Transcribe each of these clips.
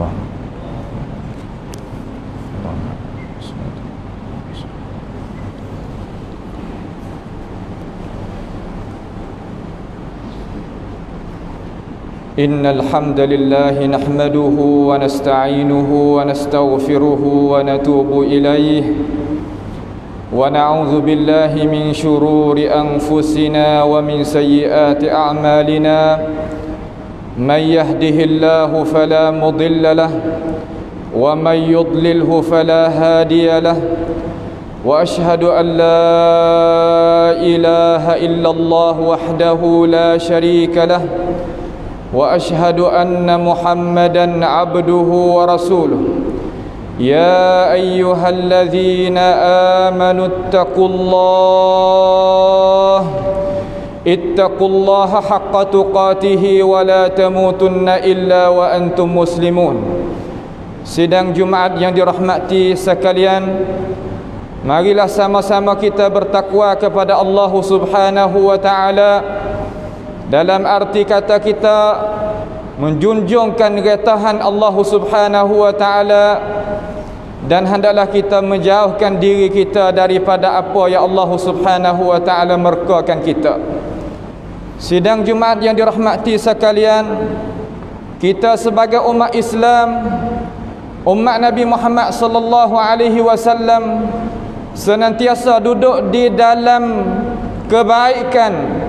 Allah. إن الحمد لله نحمده ونستعينه ونستغفره ونتوب إليه ونعوذ بالله من شرور أنفسنا ومن سيئات أعمالنا من يهده الله فلا مضل له ومن يضلله فلا هادي له وأشهد أن لا إله إلا الله وحده لا شريك له وأشهد أن محمدًا عبده ورسوله يا أيها الذين آمنوا اتقوا الله حق تقاته ولا تموتن إلا وأنتم مسلمون. Sidang Jumaat yang dirahmati sekalian, marilah sama-sama kita bertakwa kepada Allah Subhanahu wa taala. Dalam arti kata kita menjunjungkan retahan Allah Subhanahu wa taala, dan hendaklah kita menjauhkan diri kita daripada apa yang Allah Subhanahu wa taala murkakan kita. Sidang Jumaat yang dirahmati sekalian, kita sebagai umat Islam, umat Nabi Muhammad sallallahu alaihi wasallam, senantiasa duduk di dalam kebaikan.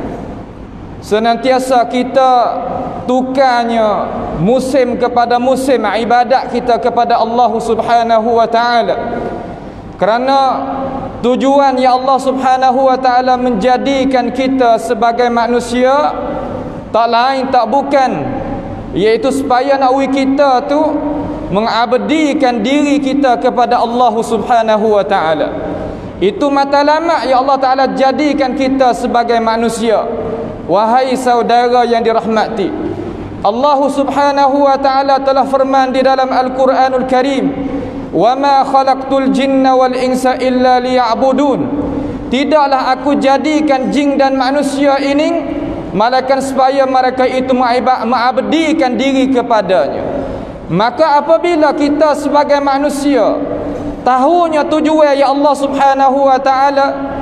Senantiasa kita tukarnya musim kepada musim ibadat kita kepada Allah Subhanahu wa taala. Kerana tujuan yang Allah Subhanahu wa taala menjadikan kita sebagai manusia tak lain tak bukan, iaitu supaya nakwi kita tu mengabdikan diri kita kepada Allah Subhanahu wa taala. Itu matlamat yang Allah taala jadikan kita sebagai manusia. Wahai saudara yang dirahmati, Allah Subhanahu wa taala telah firman di dalam Al-Quranul Karim, "Wa ma khalaqtul jinna wal insa illa liya'budun." Tidaklah aku jadikan jin dan manusia ini malaikat supaya mereka itu mengabdikan diri kepadanya. Maka apabila kita sebagai manusia tahunya tujuan yang Allah Subhanahu wa taala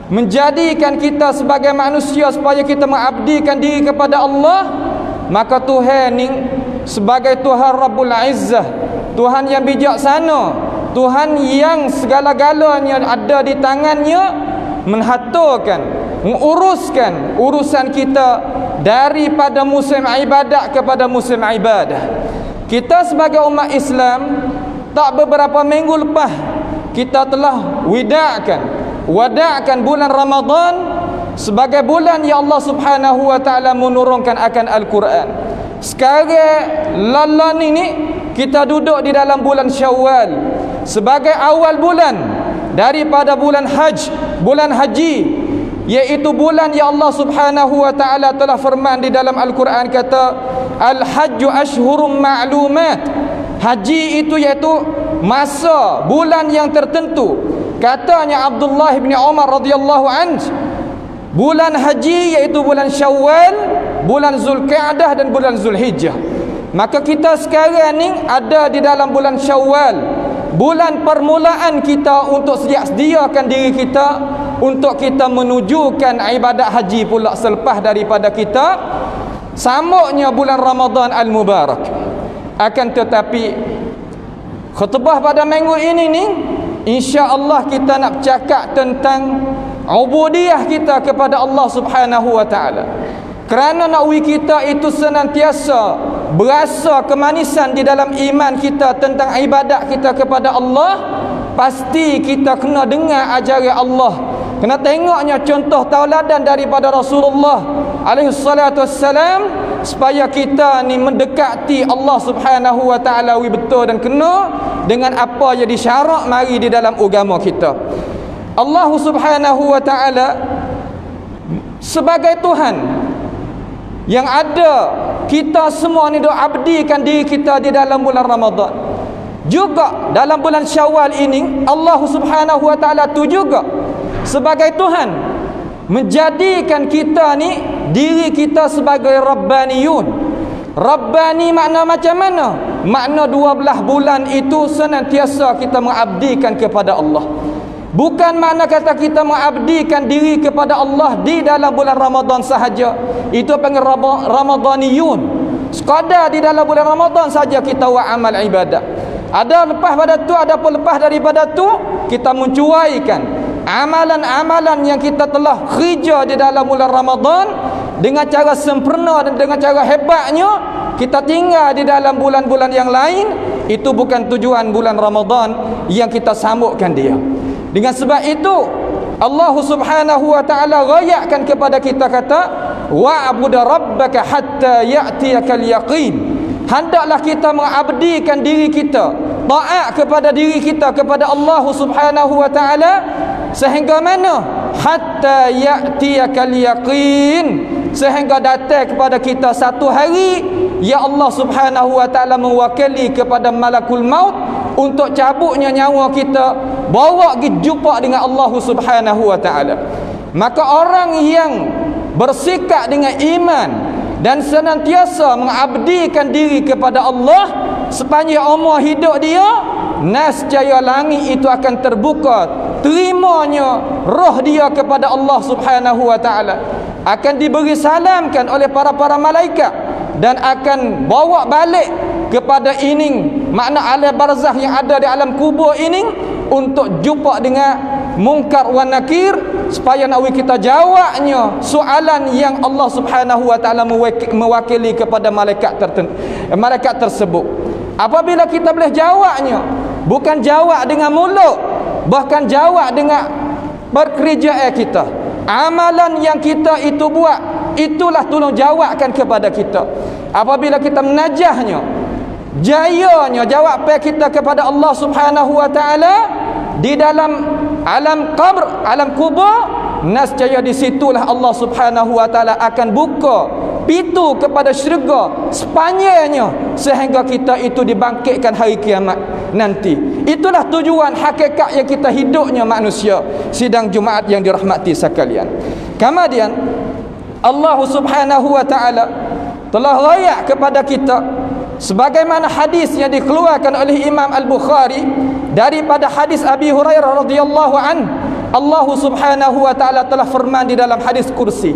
menjadikan kita sebagai manusia supaya kita mengabdikan diri kepada Allah, maka Tuhan ni sebagai Tuhan Rabbul Izzah, Tuhan yang bijaksana, Tuhan yang segala-galanya ada di tangannya, mengaturkan, menguruskan urusan kita daripada musim ibadat kepada musim ibadah. Kita sebagai umat Islam, tak beberapa minggu lepas kita telah wada'kan bulan Ramadan sebagai bulan yang Allah Subhanahu wa taala menurunkan akan Al-Quran. Sekarang lalan ini kita duduk di dalam bulan Syawal sebagai awal bulan daripada bulan haji, iaitu bulan yang Allah Subhanahu wa taala telah firman di dalam Al-Quran, kata Al-Hajju ashhurum ma'lumat. Haji itu iaitu masa bulan yang tertentu. Katanya Abdullah bin Umar radhiyallahu anhu, bulan haji iaitu bulan Syawal, bulan Zulqa'dah dan bulan Zulhijjah. Maka kita sekarang ni ada di dalam bulan Syawal, bulan permulaan kita untuk sediakan diri kita untuk kita menujukan ibadat haji pula selepas daripada kita sambutnya bulan Ramadan Al-Mubarak. Akan tetapi khutbah pada minggu ini ni, insya-Allah kita nak bercakap tentang ubudiyah kita kepada Allah Subhanahu wa taala. Kerana nakwi kita itu senantiasa berasa kemanisan di dalam iman kita tentang ibadat kita kepada Allah, pasti kita kena dengar ajaran Allah. Kena tengoknya contoh tauladan daripada Rasulullah alaihi salatu wassalam, supaya kita ni mendekati Allah Subhanahu wa taala betul dan kena dengan apa yang disyarak mari di dalam agama kita. Allah Subhanahu wa taala sebagai Tuhan yang ada, kita semua ni dok abdikan diri kita di dalam bulan Ramadan. Juga dalam bulan Syawal ini Allah Subhanahu wa taala tu juga sebagai Tuhan menjadikan kita ni diri kita sebagai rabbaniyun. Rabbani makna macam mana? Makna 12 bulan itu senantiasa kita mengabdikan kepada Allah. Bukan makna kata kita mengabdikan diri kepada Allah di dalam bulan Ramadan sahaja. Itu panggil Ramadaniyun. Sekadar di dalam bulan Ramadan saja kita buat amal ibadat. Ada lepas pada tu, ada pun lepas daripada tu kita mencuaikan amalan-amalan yang kita telah kerja di dalam bulan Ramadan dengan cara sempurna dan dengan cara hebatnya kita tinggal di dalam bulan-bulan yang lain. Itu bukan tujuan bulan Ramadan yang kita sambutkan dia. Dengan sebab itu Allah Subhanahu wa taala rayakkan kepada kita kata wa'bud rabbaka hatta ya'tiyakal yaqin. Hendaklah kita mengabdikan diri kita, taat kepada diri kita kepada Allah Subhanahu wa taala sehingga mana? Hatta ya'tiyakal yaqin, sehingga datang kepada kita satu hari ya Allah Subhanahu wa taala mewakili kepada malakul maut untuk cabutnya nyawa kita, bawa pergi jumpa dengan Allah Subhanahu wa taala. Maka orang yang bersikap dengan iman dan senantiasa mengabdikan diri kepada Allah sepanjang umur hidup dia, nescaya langit itu akan terbuka, terimanya roh dia kepada Allah Subhanahu wa taala, akan diberi salamkan oleh para malaikat dan akan bawa balik kepada ining makna alam barzakh yang ada di alam kubur ini untuk jumpa dengan mungkar wa nakir, supaya nak kita jawabnya soalan yang Allah Subhanahu wa taala mewakili kepada malaikat tersebut. Apabila kita boleh jawabnya, bukan jawab dengan mulut, bahkan jawab dengan perkerjaan kita, amalan yang kita itu buat, itulah tolong jawabkan kepada kita. Apabila kita menajahnya, jayanya jawapan kita kepada Allah Subhanahu wa taala di dalam alam qabr, alam kubur, nescaya di situlah Allah Subhanahu wa taala akan buka pintu kepada syurga sepanjangnya sehingga kita itu dibangkitkan hari kiamat nanti. Itulah tujuan hakikat yang kita hidupnya manusia sidang Jumaat yang dirahmati sekalian. Kemudian Allah Subhanahu wa taala telah rayak kepada kita sebagaimana hadis yang dikeluarkan oleh Imam Al-Bukhari daripada hadis Abi Hurairah radhiyallahu an, Allah Subhanahu wa taala telah firman di dalam hadis kursi,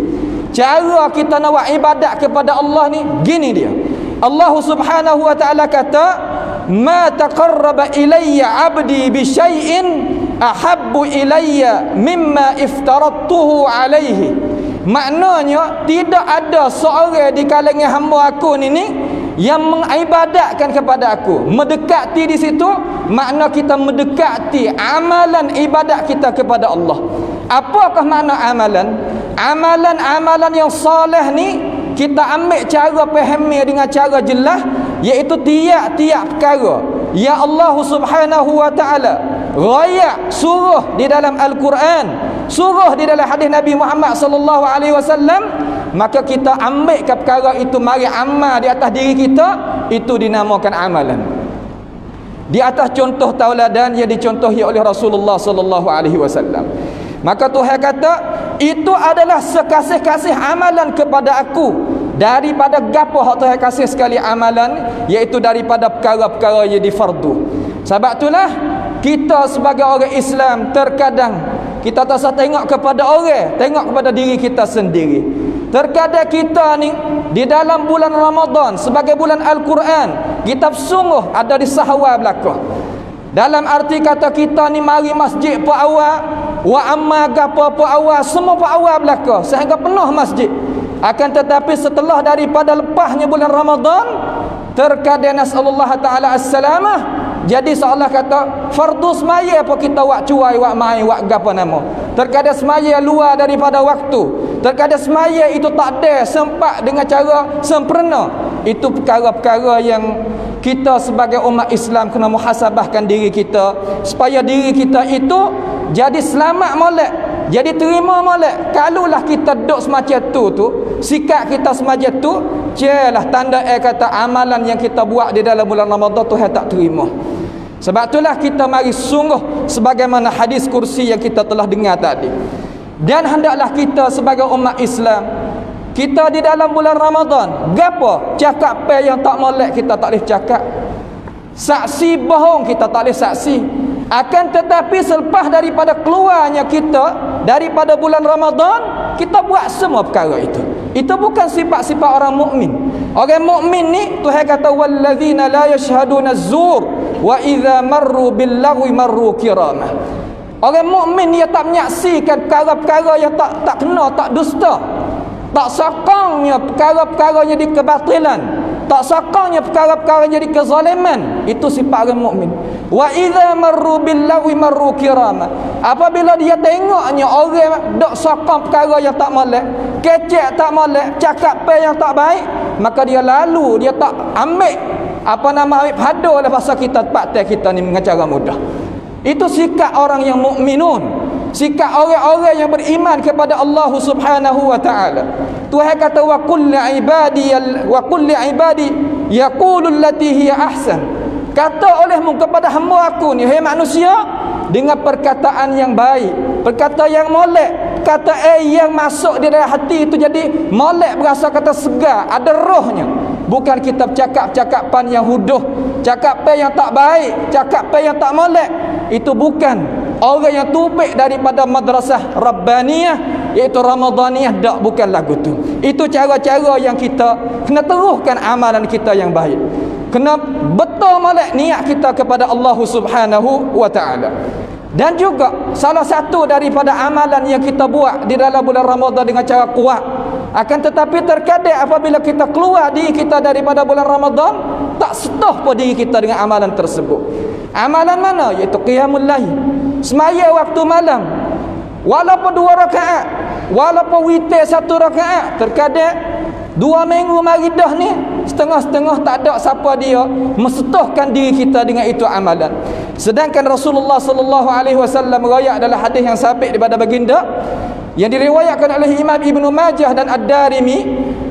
cara kita nak buat ibadat kepada Allah ni gini dia. Allah Subhanahu wa taala kata, ma taqarraba ilayya 'abdi bi syai'in ahabbu ilayya mimma iftaradtuhu alaihi. Maknanya tidak ada seorang di kalangan hamba aku ni yang mengibadatkan kepada aku, mendekati di situ makna kita mendekati amalan ibadat kita kepada Allah. Apakah makna amalan? Amalan yang soleh ni kita ambil cara fahami dengan cara jelas, iaitu tiap-tiap perkara ya Allah Subhanahu wa taala rayak suruh di dalam Al-Quran, suruh di dalam hadis Nabi Muhammad sallallahu alaihi wasallam, maka kita ambil ke perkara itu, mari amal di atas diri kita, itu dinamakan amalan. Di atas contoh tauladan yang dicontohi oleh Rasulullah sallallahu alaihi wasallam. Maka Tuhan kata, itu adalah sekasih-kasih amalan kepada aku daripada gapo hak Tuhan kasih sekali amalan, iaitu daripada perkara-perkara yang difardu. Sebab itulah kita sebagai orang Islam terkadang kita tak usah tengok kepada orang, tengok kepada diri kita sendiri. Terkadang kita ni di dalam bulan Ramadan sebagai bulan Al-Quran, kita sungguh ada di sahwa belakang. Dalam arti kata kita ni mari masjid pa awal, wa amma gapo pa awal, semua pa awal belakang sehingga penuh masjid. Akan tetapi setelah daripada lepasnya bulan Ramadan, terkadang nasallallahu taala as-salamah, jadi seolah kata fardu semaya apa kita wak cuai, wak mai, wak gapo nama. Terkadang semaya luar daripada waktu, terkadang semaya itu tak ada sempat dengan cara sempurna. Itu perkara-perkara yang kita sebagai umat Islam kena muhasabahkan diri kita supaya diri kita itu jadi selamat molek, jadi terima molek. Kalulah kita duduk semacam tu sikap kita semacam tu, jelah tanda kata amalan yang kita buat di dalam bulan Ramadan Tuhan tak terima. Sebab itulah kita mari sungguh sebagaimana hadis kursi yang kita telah dengar tadi. Dan hendaklah kita sebagai umat Islam kita di dalam bulan Ramadan, gapo? Cakap pe yang tak molek kita tak boleh cakap. Saksi bohong kita tak boleh saksi. Akan tetapi selepas daripada keluarnya kita daripada bulan Ramadan, kita buat semua perkara itu. Itu bukan sifat-sifat orang mukmin. Orang mukmin ni Tuhan kata wallazina la yashhaduna az-zur wa idza marru bil lagwi marru kiramah. Orang mukmin dia tak menyaksikan perkara-perkara yang tak kena, tak dusta. Tak sokongnya perkara-perkara jadi kebatilan, tak sokongnya perkara-perkara jadi kezaliman. Itu sifat orang mukmin. Wa idza marru bil lagwi marru kirama. Apabila dia tengoknya orang dok sokong perkara yang tak molek, kecek tak molek, cakap pe yang tak baik, maka dia lalu, dia tak ambil ambil padu oleh bahasa kita tempat kita ni dengan cara mudah. Itu sikap orang yang mukminun, sikap orang-orang yang beriman kepada Allah Subhanahu wa taala. Tuhan kata wa kulli ibadi yaqulu allati hiya ahsan. Kata olehmu kepada hamba aku ni, hai manusia, dengan perkataan yang baik, perkataan yang molek, kata yang masuk di dalam hati itu jadi molek, berasa kata segar, ada rohnya. Bukan kita cakap-cakapan yang huduh, cakapan yang tak baik, cakapan yang tak molek. Itu bukan orang yang tupik daripada madrasah Rabbaniyah, iaitu Ramadaniyah. Tak, bukan lagu tu. Itu cara-cara yang kita kena teruskan amalan kita yang baik. Kena betul molek niat kita kepada Allah Subhanahu wa taala. Dan juga salah satu daripada amalan yang kita buat di dalam bulan Ramadan dengan cara kuat, akan tetapi terkadang apabila kita keluar diri kita daripada bulan Ramadan, tak setuh pun diri kita dengan amalan tersebut. Amalan mana? Iaitu qiyamul lail, semaya waktu malam, walaupun 2 rakaat, walaupun witir 1 rakaat. Terkadang 2 minggu mari dah ni, setengah-setengah tak ada siapa dia mesetuhkan diri kita dengan itu amalan. Sedangkan Rasulullah sallallahu alaihi wasallam riwayat dalam hadis yang sabit daripada baginda yang diriwayatkan oleh Imam Ibnu Majah dan Ad-Darimi,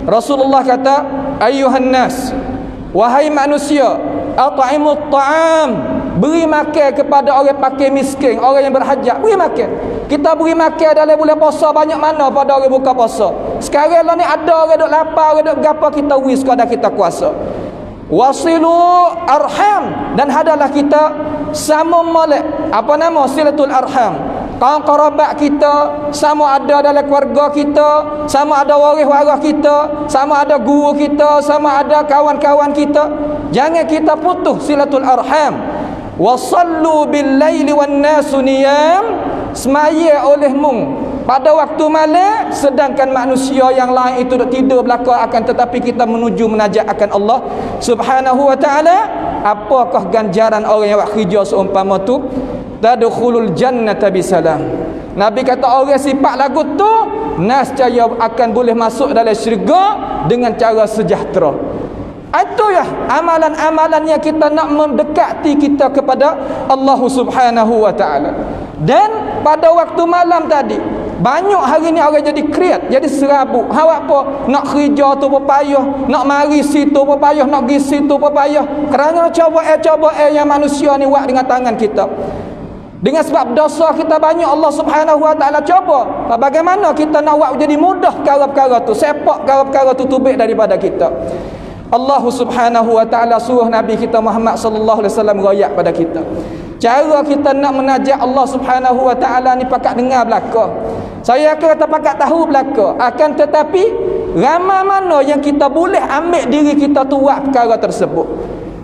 Rasulullah kata, ayyuhan nas, wahai manusia, at'imut ta'am, beri makan kepada orang fakir miskin, orang yang berhajat, beri makan. Kita beri makan dalam bulan puasa banyak mana pada orang buka puasa. Sekarang lah ni ada orang duk lapar, orang duk berapa, kita beri sekadar kita kuasa. Wasilu arham, dan hadalah kita sambung molek, apa nama, silatul arham, kaum kerabat kita, sama ada dalam keluarga kita, sama ada waris-waris kita, sama ada guru kita, sama ada kawan-kawan kita. Jangan kita putus silatul arham. Wasallu bil laili wan nasu niyam, semaya olehmu pada waktu malam, sedangkan manusia yang lain itu tidur belaka, akan tetapi kita menuju menajat akan Allah Subhanahu wa taala. Apakah ganjaran orang yang buat kerja seumpama tu? Tadkhulul jannata bisalam. Nabi kata orang sifat lagu tu nescaya akan boleh masuk dalam syurga dengan cara sejahtera. Itu ya amalan-amalan yang kita nak mendekati kita kepada Allah Subhanahu wa taala. Dan pada waktu malam tadi, banyak hari ni orang jadi kreat, jadi serabut. Awak apa nak kerja tu berpayah, nak mari situ berpayah, nak pergi situ berpayah, kerana coba yang manusia ni buat dengan tangan kita. Dengan sebab dosa kita banyak, Allah Subhanahu wa taala coba bagaimana kita nak buat jadi mudah perkara-perkara tu, sepak perkara-perkara tu tubik daripada kita. Allah Subhanahu wa taala suruh Nabi kita Muhammad sallallahu alaihi wasallam royak pada kita. Cara kita nak menajat Allah Subhanahu wa taala ni pakat dengar belaka. Saya kata pakat tahu belaka. Akan tetapi ramai mana yang kita boleh ambil diri kita tu buat perkara tersebut.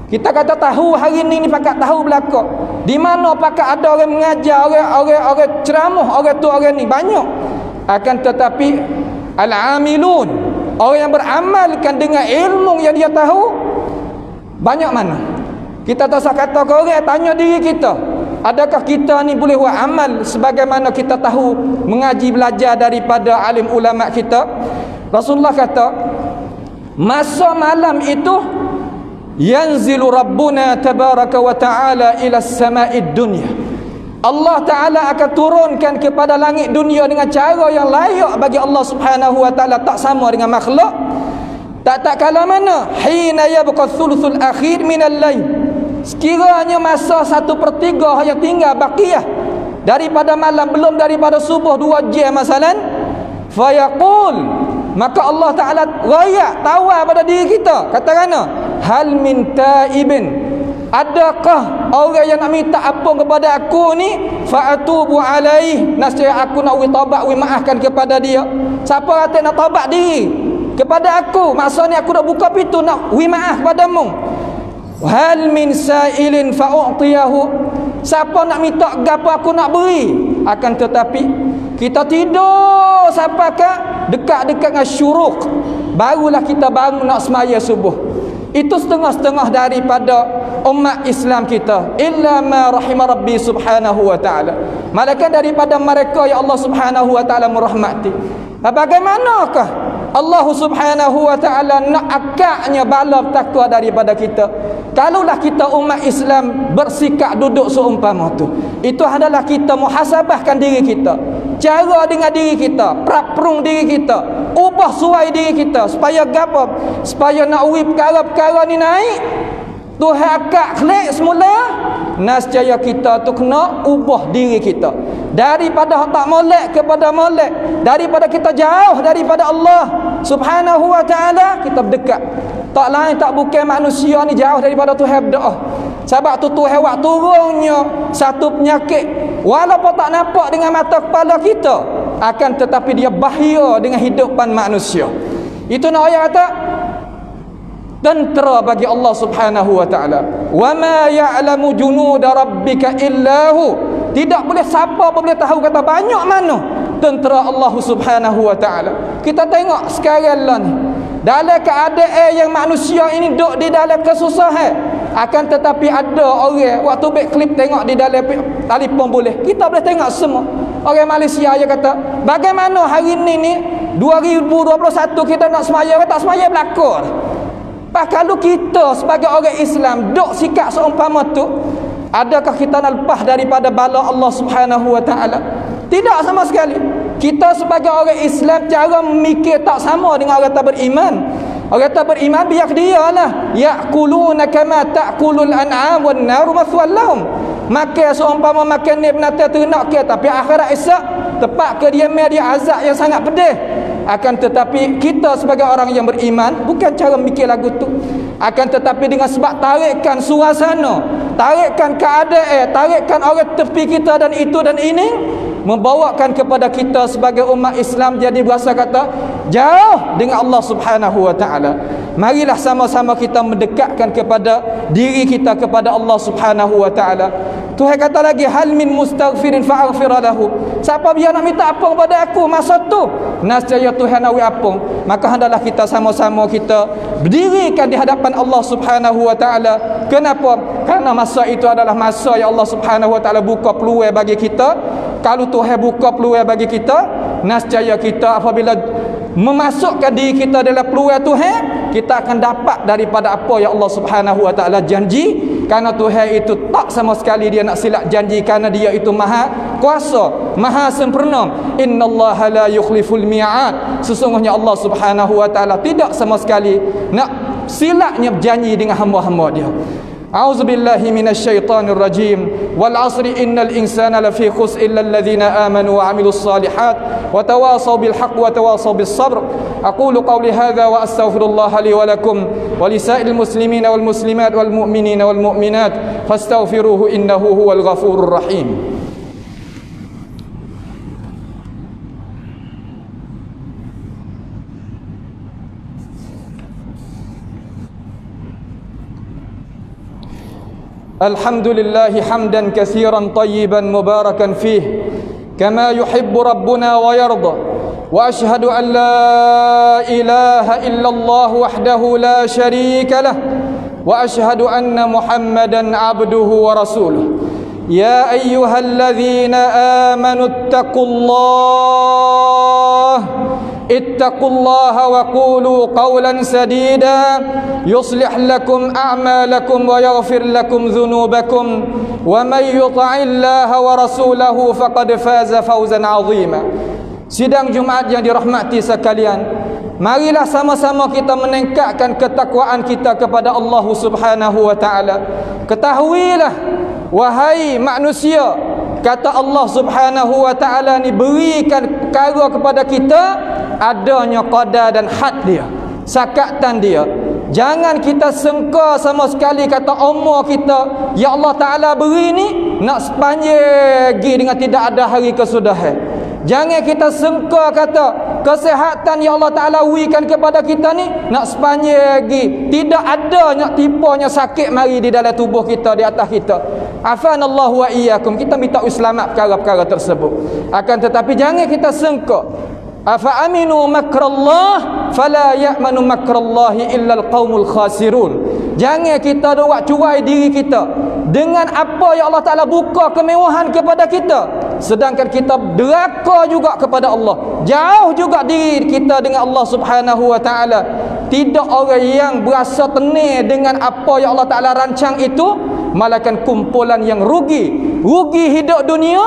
Kita kata tahu hari ni pakat tahu belaka. Di mana pakat ada orang mengajar, orang ceramah, orang tu orang ni banyak. Akan tetapi al-amilun, orang yang beramalkan dengan ilmu yang dia tahu, banyak mana? Kita tak usah kata ke orang, tanya diri kita, adakah kita ni boleh buat amal sebagaimana kita tahu mengaji belajar daripada alim ulama kita? Rasulullah kata, masa malam itu yanzilu rabbuna tabaraka wa ta'ala ila sama'id dunya. Allah Ta'ala akan turunkan kepada langit dunia dengan cara yang layak bagi Allah Subhanahu wa ta'ala, tak sama dengan makhluk. Tak kala mana hina yabqa thuluthul akhir minal lail, sekiranya masa 1/3 yang tinggal baqiyah daripada malam, belum daripada subuh 2 jam masalan, fayaqul, maka Allah Ta'ala rayak tawar pada diri kita. Kata kerana hal min taibin, adakah orang yang nak minta ampun kepada aku ni, fa'atubu alaih, nascaya aku nak taubat, maafkan kepada dia. Siapa kata nak taubat diri kepada aku, maksudnya aku nak buka pintu nak maaf padamu. Hal min sa'ilin fa'u'tiyahu, siapa nak minta gapo aku nak beri. Akan tetapi kita tidur sampai ke dekat-dekat dengan syuruk, barulah kita bangun nak semaya subuh. Itu setengah-setengah daripada umat Islam kita. Illa ma rahimah Rabbi subhanahu wa ta'ala, malaikat daripada mereka yang Allah subhanahu wa ta'ala merahmati. Bagaimanakah Allah subhanahu wa ta'ala nak akaknya bala takwa daripada kita? Kalaulah kita umat Islam bersikap duduk seumpama tu, itu adalah kita muhasabahkan diri kita, cara dengan diri kita, peraprung diri kita, ubah suai diri kita, supaya gapo? Supaya nak perkara-perkara ni naik, Tuhan akak klik semula, nascaya kita tu kena ubah diri kita daripada tak molek kepada molek, daripada kita jauh daripada Allah subhanahu wa ta'ala, kita berdekat. Tak lain tak bukan manusia ni jauh daripada Tuhan berdoa. Sebab tu Tuhan buat turunnya satu penyakit, walaupun tak nampak dengan mata kepala kita, akan tetapi dia bahaya dengan hidupan manusia. Itu nak ayat kata tentera bagi Allah subhanahu wa ta'ala. Wa ma ya'lamu junuda rabbika illahu, tidak boleh siapa boleh tahu kata banyak mana tentera Allah subhanahu wa ta'ala. Kita tengok sekarang lah ni, dalam keadaan yang manusia ini duduk di dalam kesusahan, akan tetapi ada orang waktu back klip tengok di dalam telefon boleh, kita boleh tengok semua. Orang Malaysia aja kata, bagaimana hari ni 2021 kita nak semaya, tak semaya belakang. Pak, kalau kita sebagai orang Islam duk sikap seumpama tu, adakah kita nak lepas daripada bala Allah subhanahu wa ta'ala? Tidak sama sekali. Kita sebagai orang Islam cara memikir tak sama dengan orang tak beriman. Orang tak beriman biar dia lah, ya'kuluna kama ta'kulul an'am wan naru mathwal lahum, makan seumpama makan ni binatang ternak ke, tapi akhirat esok tepat ke dia azab yang sangat pedih. Akan tetapi kita sebagai orang yang beriman bukan cara mikir lagu tu, akan tetapi dengan sebab tarikkan suasana, tarikkan keadaan, tarikkan orang tepi kita dan itu dan ini, membawakan kepada kita sebagai umat Islam jadi berasa kata jauh dengan Allah subhanahu wa ta'ala. Marilah sama-sama kita mendekatkan kepada diri kita kepada Allah subhanahu wa ta'ala. Tuhan kata lagi, hal min mustaghfirin fa'aghfir lahu, siapa dia nak minta ampun pada aku masa tu, nascaya Tuhan nak ampun. Maka hendaklah kita sama-sama kita berdirikan di hadapan Allah subhanahu wa ta'ala. Kenapa? Kerana masa itu adalah masa yang Allah subhanahu wa ta'ala buka peluang bagi kita. Kalau Tuhan buka peluang bagi kita, nascaya kita apabila memasukkan diri kita dalam peluang Tuhan, kita akan dapat daripada apa yang Allah subhanahu wa ta'ala janji. Kerana Tuhan itu tak sama sekali dia nak silap janji, kerana dia itu maha kuasa, maha sempurna. Innallaha la yukhliful mi'ad, sesungguhnya Allah subhanahu wa ta'ala tidak sama sekali nak silapnya berjanji dengan hamba-hamba dia. A'udzu billahi minasyaitonir rajim. Wal 'asri innal insana lafi khusr illa alladhina amanu wa 'amilus shalihat wa tawasaw bil haqq wa tawasaw bis sabr. Aqulu qawli hadha wa astaghfirullaha li wa lakum wa lisa'il muslimina wal muslimat wal mu'minina wal mu'minat fastaghfiruhu innahu huwal ghafurur rahim. Alhamdulillahi hamdan katsiran tayyiban mubarakan fih kama yuhibbu rabbuna wa yarda, wa ashhadu an la ilaha illallah wahdahu la syarika lah, wa ashhadu anna Muhammadan abduhu wa rasuluh. Ya ayyuhalladzina amanu ittaqullaha wa qulu qawlan sadida yuslih lakum a'malakum wa yaghfir lakum dhunubakum wa may yuti'illaha wa rasulahu faqad faza fawzan 'azima. Sidang Jumaat yang dirahmati sekalian, marilah sama-sama kita meningkatkan ketakwaan kita kepada Allah subhanahu wa ta'ala. Ketahuilah wahai manusia, kata Allah subhanahu wa ta'ala ni berikan perkara kepada kita adanya qadar dan had dia, sakatan dia. Jangan kita sengka sama sekali kata umur kita ya Allah Ta'ala beri ni nak sepanjang dengan tidak ada hari kesudahan. Jangan kita sengka kata kesihatan yang Allah Ta'ala berikan kepada kita ni nak sepanjang tidak ada nak tipanya sakit mari di dalam tubuh kita, di atas kita. Afanallahu wa iyyakum. Kita minta selamat perkara-perkara tersebut. Akan tetapi jangan kita sengka afa aminu makrallah fala ya'manu makrallahi illa alqaumul khasirun. Jangan kita buat cuai diri kita dengan apa yang Allah Ta'ala buka kemewahan kepada kita, sedangkan kita deraka juga kepada Allah, jauh juga diri kita dengan Allah Subhanahu wa Ta'ala. Tidak orang yang berasa tenang dengan apa yang Allah Ta'ala rancang itu, malaikat kumpulan yang rugi hidup dunia,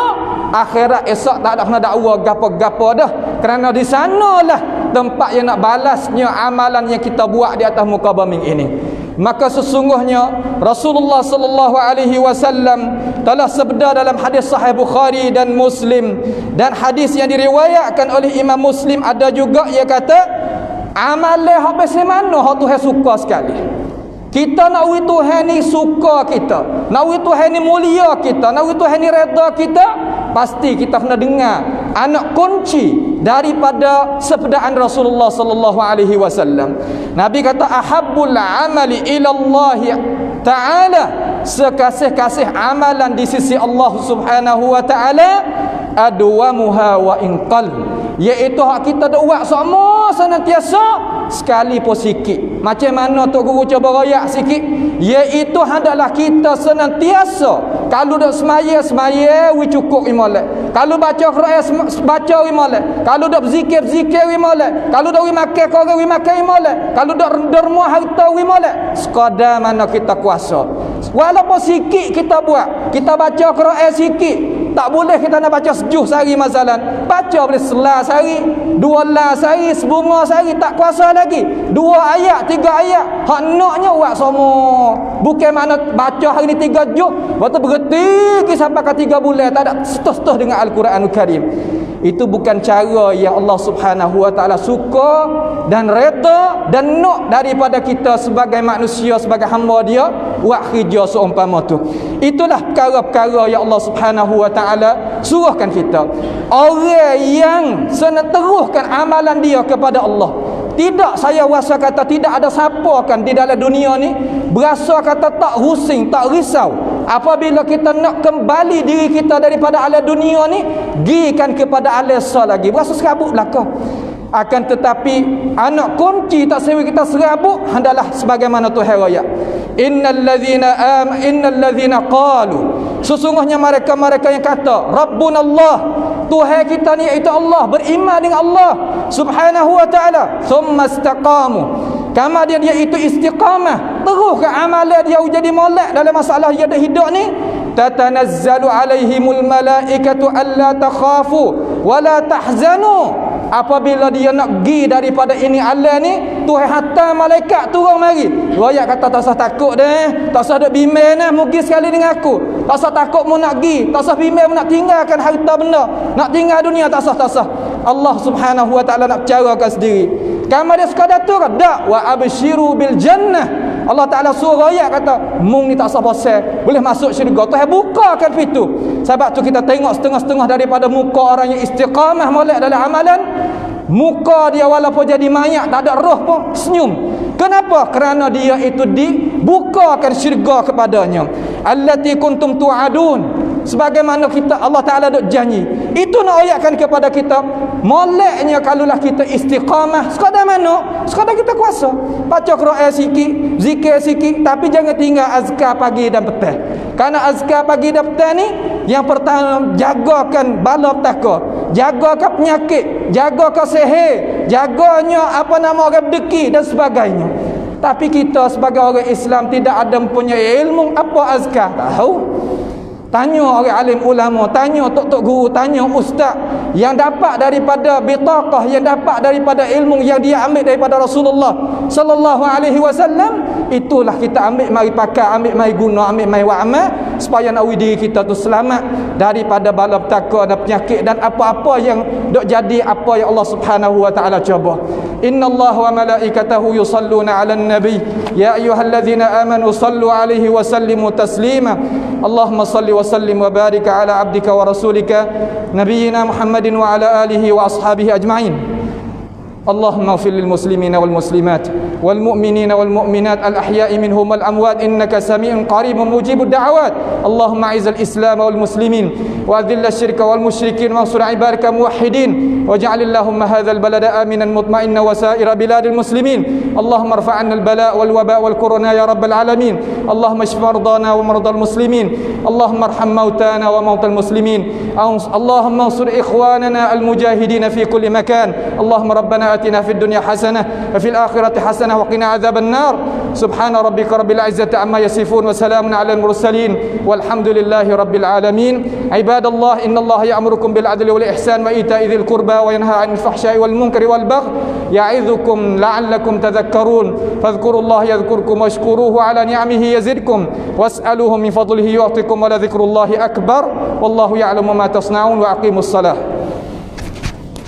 akhirat esok tak ada kena dakwa gapo-gapo dah, kerana di sanalah tempat yang nak balasnya amalan yang kita buat di atas muka bumi ini. Maka sesungguhnya Rasulullah sallallahu alaihi wasallam telah sabda dalam hadis sahih Bukhari dan Muslim, dan hadis yang diriwayatkan oleh Imam Muslim ada juga ia kata amalan hak pasal mana hak Tuhan suka sekali. Kita nak wi Tuhan ni suka kita, nak wi Tuhan ni mulia kita, nak wi Tuhan ni redha kita, pasti kita kena dengar anak kunci daripada sabdaan Rasulullah sallallahu alaihi wasallam. Nabi kata ahabbul amali ila Allah taala, sekasih-kasih amalan di sisi Allah Subhanahu wa taala adwamuha wa inqal, iaitu hak kita dak buat semua senantiasa sekali pun sikit. Macam mana Tok Guru cuba royak sikit, iaitu hendaklah kita senantiasa kalau dak semaya wi cukup 5 molek, kalau baca Quran baca 5 molek, kalau dak berzikir 5 molek, kalau dak wi makan korang wi makan 5 molek, kalau dak derma harta 5 molek, sekadar mana kita kuasa. Walaupun sikit kita buat, kita baca Quran sikit, tak boleh kita nak baca sejuh sehari masalah. Baca boleh selas sehari, 2 las sehari, sebunga sehari, tak kuasa lagi. 2 ayat, 3 ayat. Hak naknya buat semua. Bukan mana baca hari ni 3 juz, lepas tu berhenti sampai ke 3 bulan tak ada setuh-setuh dengan Al-Quranul Karim. Itu bukan cara yang Allah Subhanahu wa taala suka dan redha dan nak daripada kita sebagai manusia, sebagai hamba dia buat kerja seumpama tu. Itulah perkara-perkara yang Allah Subhanahu wa taala suruhkan kita. Orang yang teruskan amalan dia kepada Allah, tidak saya rasa kata tidak ada siapa kan di dalam dunia ni berasa kata tak rusing, tak risau apabila kita nak kembali diri kita daripada alam dunia ni gikan kepada alam sah lagi, berasa serabut belaka. Akan tetapi anak kunci tak sewi kita serabut hendaklah sebagaimana Tuhan raya, innal ladzina qalu, sesungguhnya mereka-mereka yang kata Rabbunallah, Tuhan kita ni iaitu Allah, beriman dengan Allah Subhanahu wa taala, thumma istaqamu, kemudian dia itu istiqamah, terus ke amalan dia jadi molek dalam masalah dia hidup ni, tatanazzalu alaihimul malaikatu alla takhafu wa la tahzanu. Apabila dia nak pergi daripada ini alam ni, Tuhan hantar malaikat turun mari. Royak kata tak usah takut dah, tak usah duk bimbang dah, mugi sekali dengan aku. Tak usah takut mu nak pergi, tak usah bimbang mu nak tinggalkan harta benda, nak tinggal dunia, tak usah. Allah Subhanahu wa taala nak bicarakan sendiri. Kamu dia sekadar tu ke? Tak. Wa abshiru bil jannah. Allah Ta'ala suruh ayat kata mung ni tak usah pasal, boleh masuk syurga. Tuhan bukakan pintu. Sebab tu kita tengok setengah-setengah daripada muka orang yang istiqamah molek dalam amalan, muka dia walaupun jadi mayat tak ada roh pun senyum. Kenapa? Kerana dia itu dibukakan syurga kepadanya. Allati kuntum tu'adun, sebagaimana kita Allah Ta'ala duk janji. Itu nak ayatkan kepada kita moleknya kalaulah kita istiqamah. Sekadar mana? Sekadar kita kuasa baca Quran sikit, zikir sikit, tapi jangan tinggal azkar pagi dan petang. Kerana azkar pagi dan petang ni yang pertama jagakan bala petaka, jagakan penyakit, jagakan sihir, jaganya orang berdeki dan sebagainya. Tapi kita sebagai orang Islam tidak ada mempunyai ilmu apa azkar, tahu. Tanya orang alim ulama, tanya tok-tok guru, tanya ustaz yang dapat daripada bitaqah, yang dapat daripada ilmu yang dia ambil daripada Rasulullah sallallahu alaihi wasallam. Itulah kita ambil mari pakai, ambil mari guna, ambil mari buat amal supaya nak diri kita tu selamat daripada bala petaka dan penyakit dan apa-apa yang dok jadi apa yang Allah Subhanahu wa taala cuba. Innallaha wa malaikatahu yusalluna 'alan nabi ya ayyuhalladzina amanu sallu 'alaihi wa sallimu taslima. Allahumma salli wa sallim wa barik ala abdika wa rasulika nabiyyina Muhammadin wa ala alihi wa ashabihi ajma'in. اللهم اغفر للمسلمين والمسلمات والمؤمنين والمؤمنات الأحياء منهم والأموات إنك سميع قريب مجيب الدعوات. اللهم أعز الإسلام والمسلمين وأذل الشرك والمشركين وانصر عبادك الموحدين واجعل اللهم هذا البلد آمنا مطمئنا وسائر بلاد المسلمين. اللهم ارفع عنا البلاء والوباء والكورونا يا رب العالمين. اللهم اشف مرضانا ومرضى المسلمين. اللهم ارحم موتانا وموتى المسلمين. اللهم انصر إخواننا المجاهدين في كل مكان. اللهم ربنا آتنا في الدنيا حسنة وفي الآخرة حسنة وقنا عذاب النار. سبحان ربك رب العزة عما يصفون وسلام على المرسلين والحمد لله رب العالمين. عباد الله إن الله يأمركم بالعدل والإحسان وإيتاء ذي القربى وينهى عن الفحشاء والمنكر والبغي يعظكم لعلكم تذكرون. فاذكروا الله يذكركم واشكروه على نعمه يزدكم واسألوه من فضله يعطكم ولذكر الله أكبر والله يعلم ما تصنعون وأقيموا الصلاة.